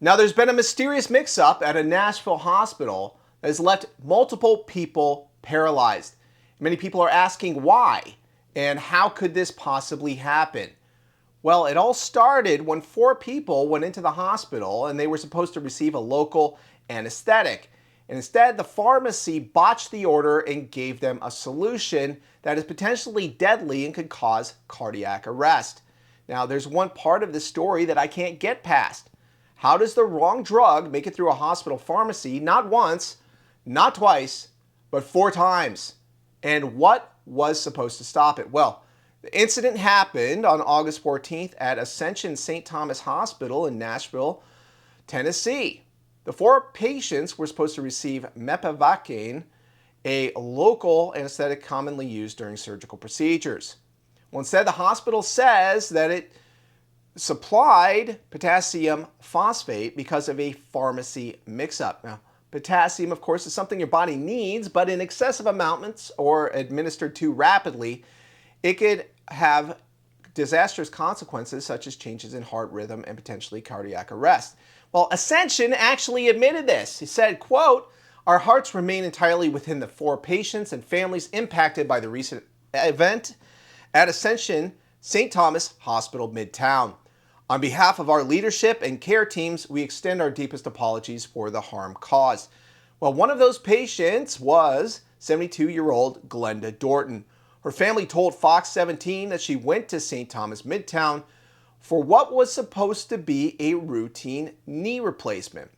Now, there's been a mysterious mix-up at a Nashville hospital that has left multiple people paralyzed. Many people are asking why and how could this possibly happen? Well, it all started when 4 people went into the hospital and they were supposed to receive a local anesthetic. And instead, the pharmacy botched the order and gave them a solution that is potentially deadly and could cause cardiac arrest. Now, there's one part of this story that I can't get past. How does the wrong drug make it through a hospital pharmacy not once, not twice, but 4 times? And what was supposed to stop it? Well, the incident happened on August 14th at Ascension St. Thomas Hospital in Nashville, Tennessee. The 4 patients were supposed to receive mepivacane, a local anesthetic commonly used during surgical procedures. Well, instead, the hospital says that it supplied potassium phosphate because of a pharmacy mix-up. Now, potassium, of course, is something your body needs, but in excessive amounts or administered too rapidly, it could have disastrous consequences such as changes in heart rhythm and potentially cardiac arrest. Well, Ascension actually admitted this. He said, quote, "Our hearts remain entirely within the 4 patients and families impacted by the recent event at Ascension St. Thomas Hospital Midtown. On behalf of our leadership and care teams, we extend our deepest apologies for the harm caused." Well, one of those patients was 72-year-old Glenda Dorton. Her family told Fox 17 that she went to St. Thomas Midtown for what was supposed to be a routine knee replacement.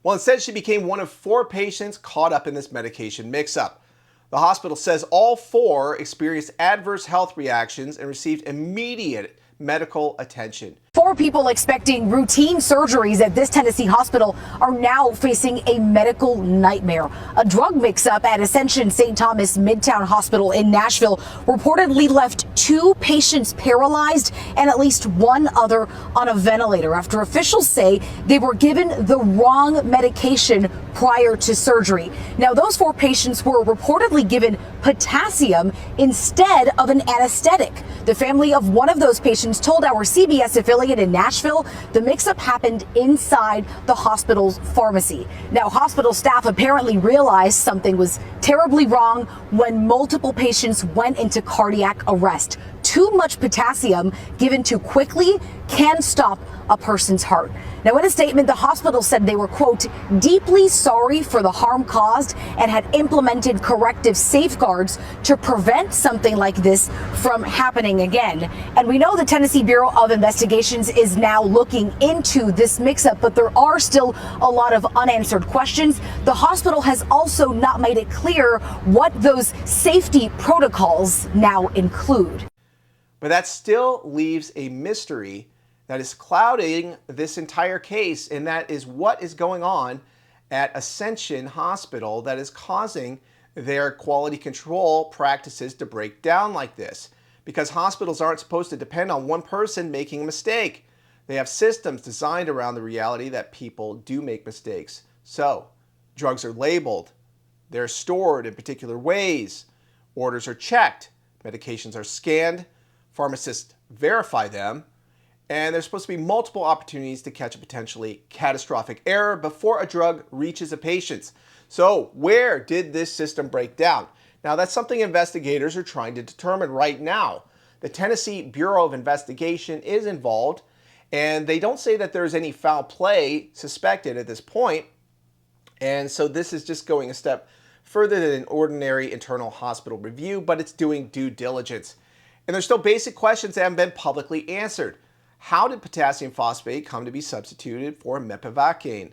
Well, instead, she became one of 4 patients caught up in this medication mix-up. The hospital says all 4 experienced adverse health reactions and received immediate medical attention. 4 people expecting routine surgeries at this Tennessee hospital are now facing a medical nightmare. A drug mix-up at Ascension St. Thomas Midtown Hospital in Nashville reportedly left 2 patients paralyzed and at least 1 other on a ventilator after officials say they were given the wrong medication prior to surgery. Now, those 4 patients were reportedly given potassium instead of an anesthetic. The family of one of those patients told our CBS affiliate in Nashville the mix-up happened inside the hospital's pharmacy. Now, hospital staff apparently realized something was terribly wrong when multiple patients went into cardiac arrest. Too much potassium given too quickly can stop a person's heart. Now, in a statement, the hospital said they were, quote, "deeply sorry for the harm caused and had implemented corrective safeguards to prevent something like this from happening again." And we know the Tennessee Bureau of Investigations is now looking into this mix-up, but there are still a lot of unanswered questions. The hospital has also not made it clear what those safety protocols now include. But that still leaves a mystery that is clouding this entire case, and that is what is going on at Ascension Hospital that is causing their quality control practices to break down like this. Because hospitals aren't supposed to depend on one person making a mistake. They have systems designed around the reality that people do make mistakes. So, drugs are labeled, they're stored in particular ways, orders are checked, medications are scanned, pharmacists verify them, and there's supposed to be multiple opportunities to catch a potentially catastrophic error before a drug reaches a patient. So where did this system break down? Now, that's something investigators are trying to determine right now. The Tennessee Bureau of Investigation is involved, and they don't say that there's any foul play suspected at this point. And so this is just going a step further than an ordinary internal hospital review, but it's doing due diligence. And there's still basic questions that haven't been publicly answered. How did potassium phosphate come to be substituted for mepivacane?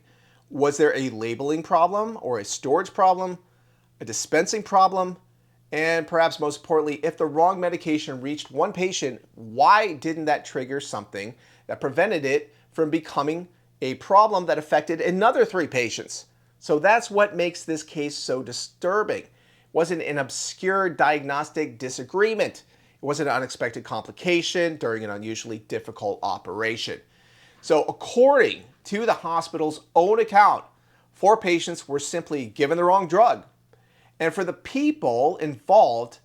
Was there a labeling problem or a storage problem, a dispensing problem? And perhaps most importantly, if the wrong medication reached one patient, why didn't that trigger something that prevented it from becoming a problem that affected another 3 patients? So that's what makes this case so disturbing. It wasn't an obscure diagnostic disagreement. It was an unexpected complication during an unusually difficult operation. So according to the hospital's own account, 4 patients were simply given the wrong drug. And for the people involved,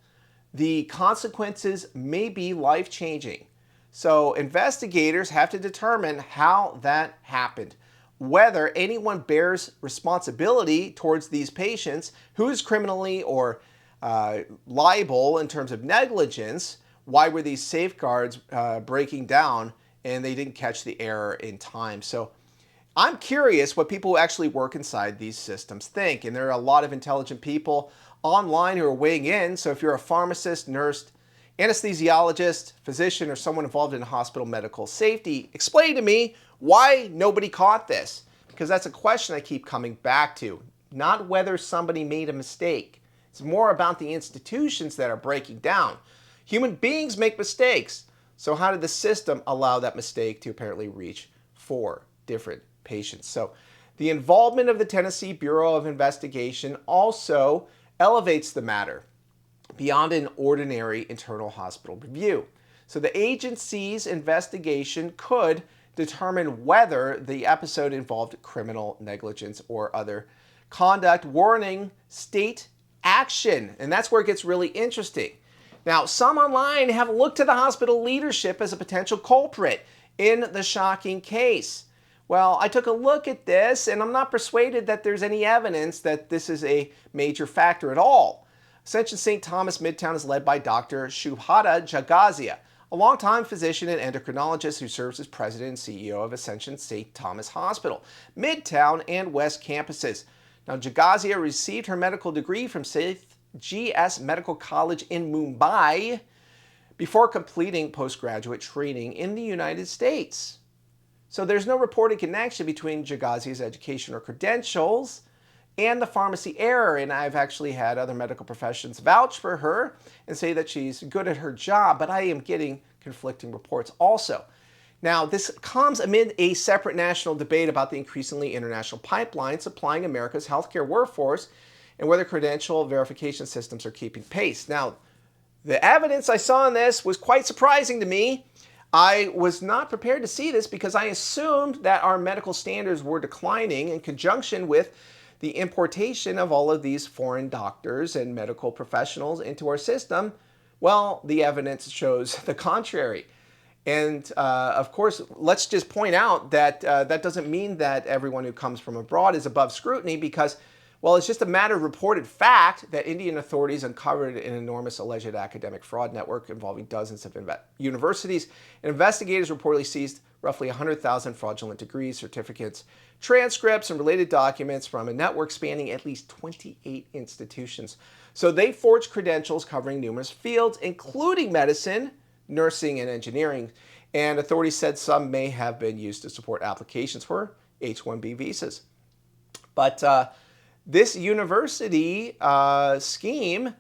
the consequences may be life-changing. So investigators have to determine how that happened. whether anyone bears responsibility towards these patients, who is criminally or liable in terms of negligence. Why were these safeguards breaking down and they didn't catch the error in time? So I'm curious what people who actually work inside these systems think. And there are a lot of intelligent people online who are weighing in. So if you're a pharmacist, nurse, anesthesiologist, physician, or someone involved in hospital medical safety, explain to me why nobody caught this. Because that's a question I keep coming back to. Not whether somebody made a mistake. It's more about the institutions that are breaking down. Human beings make mistakes. So how did the system allow that mistake to apparently reach 4 different patients? So the involvement of the Tennessee Bureau of Investigation also elevates the matter beyond an ordinary internal hospital review. So the agency's investigation could determine whether the episode involved criminal negligence or other conduct warranting state action. And that's where it gets really interesting. Now, some online have looked to the hospital leadership as a potential culprit in the shocking case. Well, I took a look at this, and I'm not persuaded that there's any evidence that this is a major factor at all. Ascension St. Thomas Midtown is led by Dr. Shubhata Jagazia, a longtime physician and endocrinologist who serves as president and CEO of Ascension St. Thomas Hospital, Midtown and West campuses. Now, Jagazia received her medical degree from St. GS Medical College in Mumbai before completing postgraduate training in the United States. So there's no reported connection between Jagazia's education or credentials and the pharmacy error, and I've actually had other medical professions vouch for her and say that she's good at her job, but I am getting conflicting reports also. Now, this comes amid a separate national debate about the increasingly international pipeline supplying America's healthcare workforce and whether credential verification systems are keeping pace. Now, the evidence I saw in this was quite surprising to me. I was not prepared to see this because I assumed that our medical standards were declining in conjunction with the importation of all of these foreign doctors and medical professionals into our system. Well, the evidence shows the contrary. And of course, let's just point out that that doesn't mean that everyone who comes from abroad is above scrutiny because, well, it's just a matter of reported fact that Indian authorities uncovered an enormous alleged academic fraud network involving dozens of universities, and investigators reportedly seized roughly 100,000 fraudulent degrees, certificates, transcripts, and related documents from a network spanning at least 28 institutions. So they forged credentials covering numerous fields, including medicine, nursing, and engineering, and authorities said some may have been used to support applications for H-1B visas. But this university scheme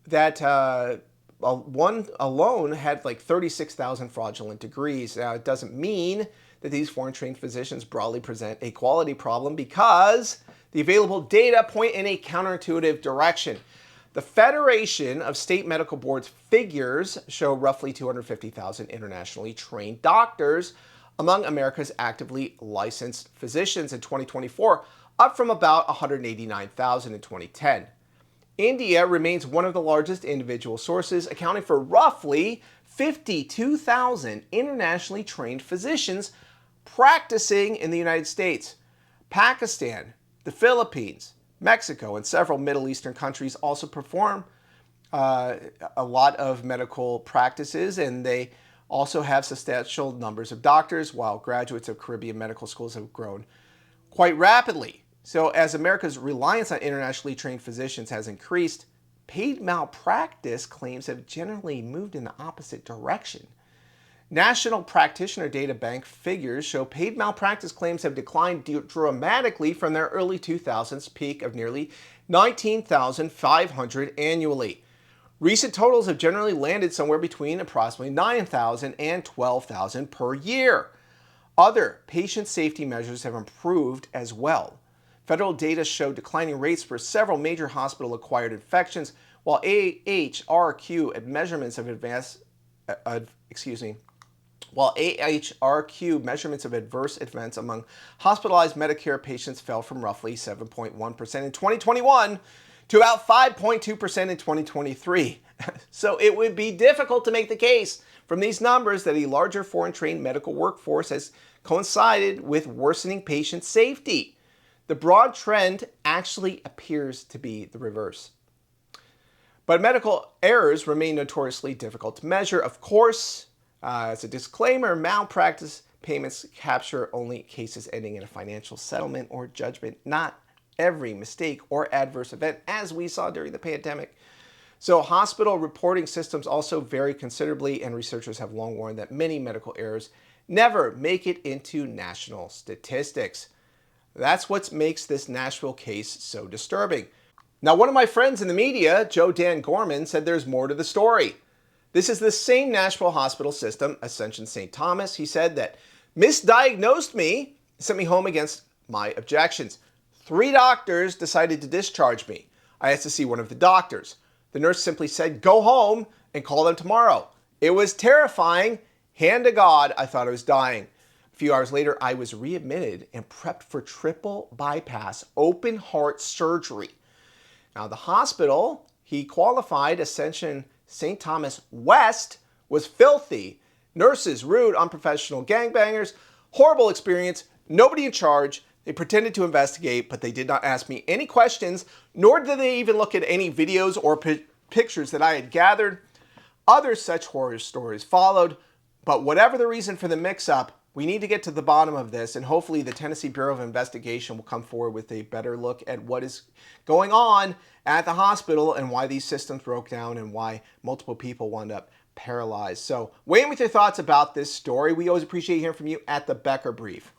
that one alone had like 36,000 fraudulent degrees. Now, it doesn't mean that these foreign-trained physicians broadly present a quality problem because the available data point in a counterintuitive direction. The Federation of State Medical Boards figures show roughly 250,000 internationally trained doctors among America's actively licensed physicians in 2024, up from about 189,000 in 2010. India remains one of the largest individual sources, accounting for roughly 52,000 internationally trained physicians practicing in the United States. Pakistan, the Philippines, Mexico, and several Middle Eastern countries also perform a lot of medical practices, and they also have substantial numbers of doctors, while graduates of Caribbean medical schools have grown quite rapidly. So as America's reliance on internationally trained physicians has increased, paid malpractice claims have generally moved in the opposite direction. National Practitioner Data Bank figures show paid malpractice claims have declined dramatically from their early 2000s peak of nearly 19,500 annually. Recent totals have generally landed somewhere between approximately 9,000 and 12,000 per year. Other patient safety measures have improved as well. Federal data show declining rates for several major hospital-acquired infections, while AHRQ measurements of adverse events among hospitalized Medicare patients fell from roughly 7.1% in 2021 to about 5.2% in 2023. So it would be difficult to make the case from these numbers that a larger foreign-trained medical workforce has coincided with worsening patient safety. The broad trend actually appears to be the reverse. But medical errors remain notoriously difficult to measure. Of course, as a disclaimer, malpractice payments capture only cases ending in a financial settlement or judgment, not every mistake or adverse event, as we saw during the pandemic. So hospital reporting systems also vary considerably, and researchers have long warned that many medical errors never make it into national statistics. That's what makes this Nashville case so disturbing. Now, one of my friends in the media, Joe Dan Gorman, said there's more to the story. This is the same Nashville hospital system, Ascension St. Thomas. He said that misdiagnosed me, sent me home against my objections. 3 doctors decided to discharge me. I asked to see one of the doctors. The nurse simply said, "Go home and call them tomorrow." It was terrifying. Hand to God, I thought I was dying. A few hours later, I was readmitted and prepped for triple bypass open heart surgery. Now, the hospital he qualified, Ascension St. Thomas West, was filthy. Nurses, rude, unprofessional gangbangers, horrible experience, nobody in charge. They pretended to investigate, but they did not ask me any questions, nor did they even look at any videos or pictures that I had gathered. Other such horror stories followed, but whatever the reason for the mix-up, we need to get to the bottom of this, and hopefully the Tennessee Bureau of Investigation will come forward with a better look at what is going on at the hospital and why these systems broke down and why multiple people wound up paralyzed. So weigh in with your thoughts about this story. We always appreciate hearing from you at the Becker Brief.